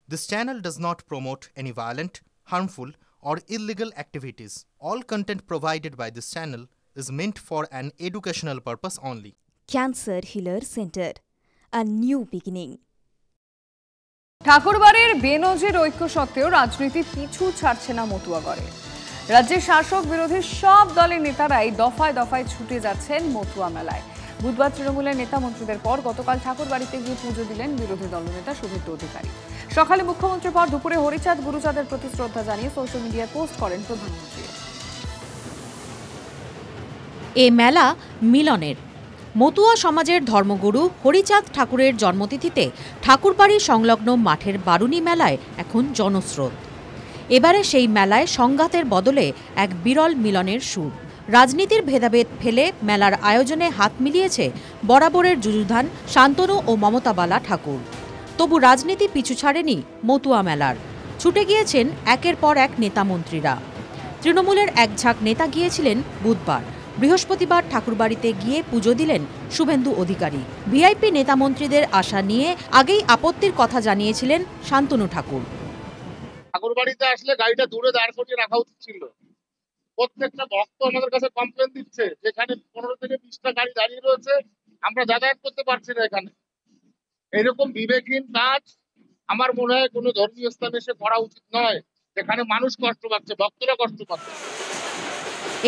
This channel does not promote any violent, harmful, or illegal activities. All content provided by this channel is meant for an educational purpose only. Cancer Healer Center, a new beginning. ঠাকুরবাড়ির বেনজির ঐক্য সত্ত্বেও রাজনীতি পিছু ছাড়ছে না মতুয়াগড়ে। রাজ্যের শাসক বিরোধী সব দলের নেতারাই দফায় দফায় ছুটে যাচ্ছেন মতুয়া মেলায়। বুধবার তৃণমূলের নেতা মন্ত্রীদের পর গতকাল ঠাকুরবাড়িতে গিয়ে পুজো দিলেন বিরোধী দলনেতা শুভেন্দু অধিকারী। সকালে মুখ্যমন্ত্রীর পর দুপুরে হরিচাঁদ গুরুচাঁদের প্রতি শ্রদ্ধা জানিয়ে সোশ্যাল মিডিয়ায় পোস্ট করেন প্রধানমন্ত্রী। এ মেলা মিলনের। মতুয়া সমাজের ধর্মগুরু হরিচাঁদ ঠাকুরের জন্মতিথিতে ঠাকুরবাড়ি সংলগ্ন মাঠের বারুণী মেলায় এখন জনস্রোত। এবারে সেই মেলায় সংঘাতের বদলে এক বিরল মিলনের সুর। রাজনীতির ভেদাভেদ ফেলে মেলার আয়োজনে হাত মিলিয়েছে বরাবরের যুযুধান শান্তনু ও মমতাবালা ঠাকুর। তবু রাজনীতি পিছু ছাড়েনি মতুয়া মেলার। ছুটে গিয়েছেন একের পর এক নেতামন্ত্রীরা। তৃণমূলের এক ঝাঁক নেতা গিয়েছিলেন বুধবার। বৃহস্পতিবার ঠাকুরবাড়িতে গিয়ে পুজো দিলেন শুভেন্দু অধিকারী। ভিআইপি নেতামন্ত্রীদের আশা নিয়ে আগেই আপত্তির কথা জানিয়েছিলেন শান্তনু ঠাকুর। ঠাকুরবাড়িতে আসলে গাড়িটা দূরে দাঁড় করিয়ে রাখা উচিত ছিল। প্রত্যেকটা ভক্ত আমাদের কাছে কমপ্লেন দিচ্ছে যেখানে 15 থেকে 20টা গাড়ি দাঁড়িয়ে রয়েছে, আমরা যাতায়াত করতে পারছি না। এখানে এরকম বিবেকহীন কাজ আমার মনে হয় কোনো ধর্মীয় স্থানে এসে করা উচিত নয়, যেখানে মানুষ কষ্ট পাচ্ছে, ভক্তরা কষ্ট পাচ্ছে।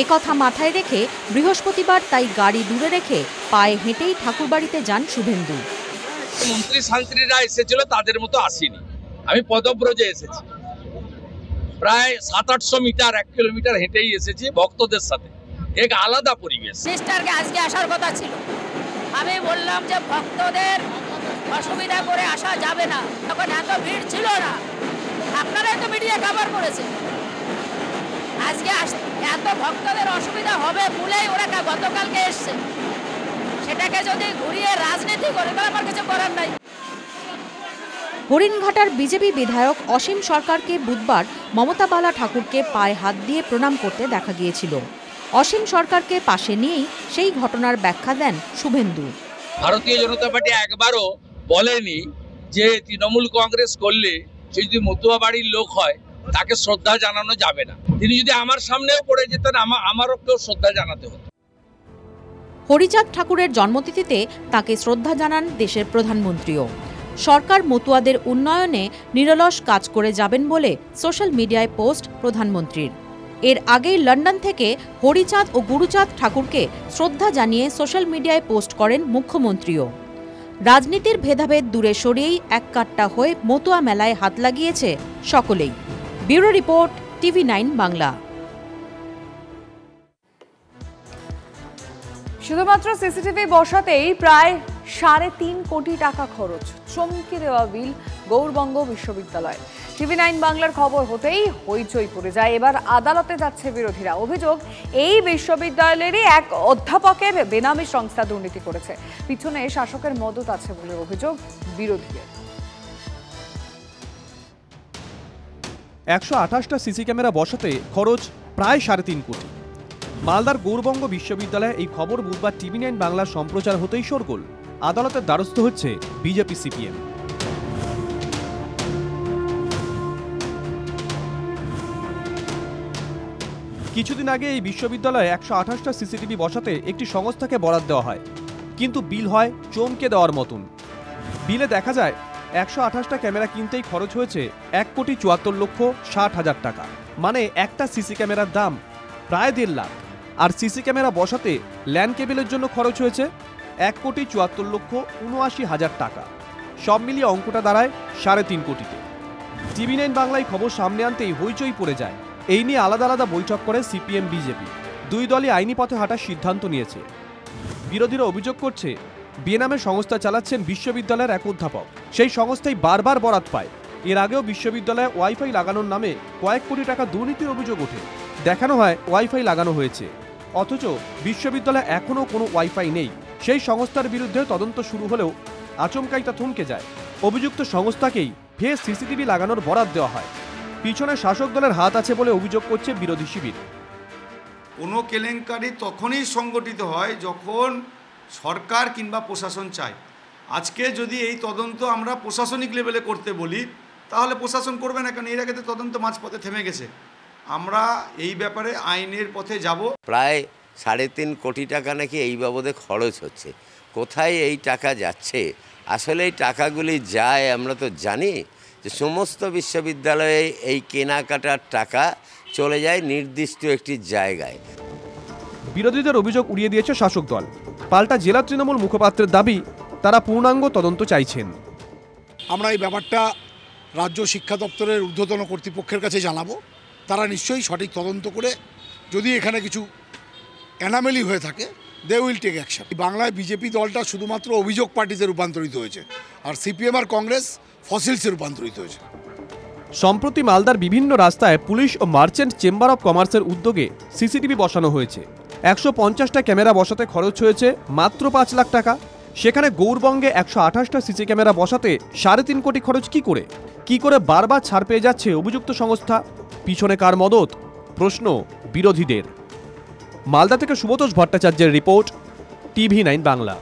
একথা মাথায় রেখে বৃহস্পতিবার তাই গাড়ি দূরে রেখে পায়ে হেঁটেই ঠাকুরবাড়িতে যান শুভেন্দু। মন্ত্রী শান্ত্রীরা এসেছিল, তাদের মতো আসেনি। আমি পদব্রজে এসেছি, প্রায় 700-800 মিটার, 1 কিলোমিটার হেঁটেই এসেছি ভক্তদের সাথে। এক আলাদা পরিবেশ। মিনিস্টারকে আজকে আসার কথা ছিল, আমি বললাম যে ভক্তদের অসুবিধা করে আসা যাবে না, তখন এত ভিড় ছিল না। আপনারাই তো মিডিয়া কভার করেছেন। আজকে এত ভক্তদের অসুবিধা হবে বলেই ওরা গতকালকে এসছে। সেটাকে যদি ঘুরিয়ে রাজনীতি করে তাহলে আমার কিছু করার নাই। হরিণঘাটার বিজেপি বিধায়ক অসীম সরকারকে বুধবার মমতাবালা ঠাকুরকে পায়ে হাত দিয়ে প্রণাম করতে দেখা গিয়েছিল। অসীম সরকারকে পাশে নিয়েই সেই ঘটনার ব্যাখ্যা দেন শুভেন্দু। ভারতীয় জনতা পার্টি একবারও বলেনি যে তৃণমূল কংগ্রেস করলে সে যদি মতুয়া বাড়ির লোক হয় তাকে শ্রদ্ধা জানানো যাবে না। তিনি যদি আমার সামনেও পড়ে যেতেন, আমারও কেউ শ্রদ্ধা জানাতে হতো। হরিচাঁদ ঠাকুরের জন্মতিথিতে তাকে শ্রদ্ধা জানান দেশের প্রধানমন্ত্রীও। সরকার মতুয়াদের উন্নয়নে নিরলস কাজ করে যাবেন বলে সোশ্যাল মিডিয়ায় পোস্ট প্রধানমন্ত্রীর। এর আগেই লন্ডন থেকে হরিচাঁদ ও গুরুচাঁদ ঠাকুরকে শ্রদ্ধা জানিয়ে সোশ্যাল মিডিয়ায় পোস্ট করেন মুখ্যমন্ত্রীও। রাজনীতির ভেদাভেদ দূরে সরিয়েই এককাট্টা হয়ে মতুয়া মেলায় হাত লাগিয়েছে সকলেই। Bureau report, TV9 Bangla. শুধুমাত্র সিসিটিভি বসাতেই প্রায় 3.5 কোটি টাকা খরচ, চমকে দেওয়া বিল গৌরবঙ্গ বিশ্ববিদ্যালয়। TV9 বাংলার খবর হতেই হইচই পড়ে যায়। এবার আদালতে যাচ্ছে বিরোধীরা। অভিযোগ, এই বিশ্ববিদ্যালয়েরই এক অধ্যাপকের বেনামি সংস্থা দুর্নীতি করেছে। পিছনে শাসকের মদত আছে বলে অভিযোগ বিরোধীদের। 128টা সিসি ক্যামেরা বসাতে খরচ প্রায় 3.5 কোটি। মালদার গৌরবঙ্গ বিশ্ববিদ্যালয়ে এই খবর বুধবার TV9 বাংলার সম্প্রচার হতেই শোরগোল। আদালতের দ্বারস্থ হচ্ছে বিজেপি CPM। কিছুদিন আগে এই বিশ্ববিদ্যালয়ে 128টা সিসিটিভি বসাতে একটি সংস্থাকে বরাদ দেওয়া হয়, কিন্তু বিল হয় চমকে দেওয়ার মতন। বিলে দেখা যায় 128টা ক্যামেরা কিনতেই খরচ হয়েছে 1,74,60,000 টাকা। মানে একটা সিসি ক্যামেরার দাম প্রায় 1.5 লাখ। আর সিসি ক্যামেরা বসাতে ল্যান্ড কেবলের জন্য খরচ হয়েছে 1,74,79,000 টাকা। সব মিলিয়ে অঙ্কটা দাঁড়ায় 3.5 কোটিতে। TV9 বাংলায় খবর সামনে আনতেই হইচই পড়ে যায়। এই নিয়ে আলাদা আলাদা বৈঠক করে CPM BJP। দুই দলই আইনি পথে হাঁটার সিদ্ধান্ত নিয়েছে। বিরোধীরা অভিযোগ করছে, বেনামে সংস্থা চালাচ্ছেন বিশ্ববিদ্যালয়ের এক অধ্যাপক। সেই সংস্থাই বারবার বরাত পায়। এর আগেও বিশ্ববিদ্যালয়ে ওয়াইফাই লাগানোর নামে কয়েক কোটি টাকা দুর্নীতির অভিযোগ ওঠে। দেখানো হয় ওয়াইফাই লাগানো হয়েছে, অথচ বিশ্ববিদ্যালয়ে এখনও কোনো ওয়াইফাই নেই। সেই সংস্থার বিরুদ্ধে তদন্ত শুরু হলেও আচমকাই তা থমকে যায়। অভিযুক্ত সংস্থাকেই ফের সিসিটিভি লাগানোর বরাত দেওয়া হয়। পিছনে শাসক দলের হাত আছে বলে অভিযোগ করছে বিরোধী শিবির। কোনো কেলেঙ্কারি তখনই সংগঠিত হয় যখন সরকার কিংবা প্রশাসন চায়। আজকে যদি এই তদন্ত আমরা প্রশাসনিক লেভেলে করতে বলি, তাহলে প্রশাসন করবে না, কারণ এর আগে তো তদন্ত মাঝপথে থেমে গেছে। আমরা এই ব্যাপারে আইনের পথে যাব। প্রায় 3.5 কোটি টাকা নাকি এই বাবদে খরচ হচ্ছে। কোথায় এই টাকা যাচ্ছে? আসলে এই টাকাগুলি যায় আমরা তো জানি যে সমস্ত বিশ্ববিদ্যালয়ে এই কেনাকাটার টাকা চলে যায় নির্দিষ্ট একটি জায়গায়। বিরোধীদের অভিযোগ উড়িয়ে দিয়েছে শাসক দল। পাল্টা জেলা তৃণমূল মুখপাত্রের দাবি, তারা পূর্ণাঙ্গ তদন্ত চাইছেন। আমরা এই ব্যাপারটা রাজ্য শিক্ষা দপ্তরের ঊর্ধ্বতন কর্তৃপক্ষের কাছে জানাবো। তারা নিশ্চয়ই সঠিক তদন্ত করে যদি এখানে কিছু অ্যানামেলি হয়ে থাকে দে উইল টেক অ্যাকশন। বাংলায় বিজেপি দলটা শুধুমাত্র অভিযোগ পার্টিতে রূপান্তরিত হয়েছে, আর সিপিএম আর কংগ্রেস ফসিলসে রূপান্তরিত হয়েছে। সম্প্রতি মালদার বিভিন্ন রাস্তায় পুলিশ ও মার্চেন্ট চেম্বার অব কমার্সের উদ্যোগে সিসিটিভি বসানো হয়েছে। 150টা ক্যামেরা বসাতে খরচ হয়েছে মাত্র 5 লাখ টাকা। সেখানে গৌরবঙ্গে 128টা সিসি ক্যামেরা বসাতে 3.5 কোটি খরচ কি করে বারবার ছাড় পেয়ে যাচ্ছে অভিযুক্ত সংস্থা? পিছনে কার মদত? প্রশ্ন বিরোধীদের। মালদা থেকে সুব্রত ভট্টাচার্যের রিপোর্ট, TV9 বাংলা।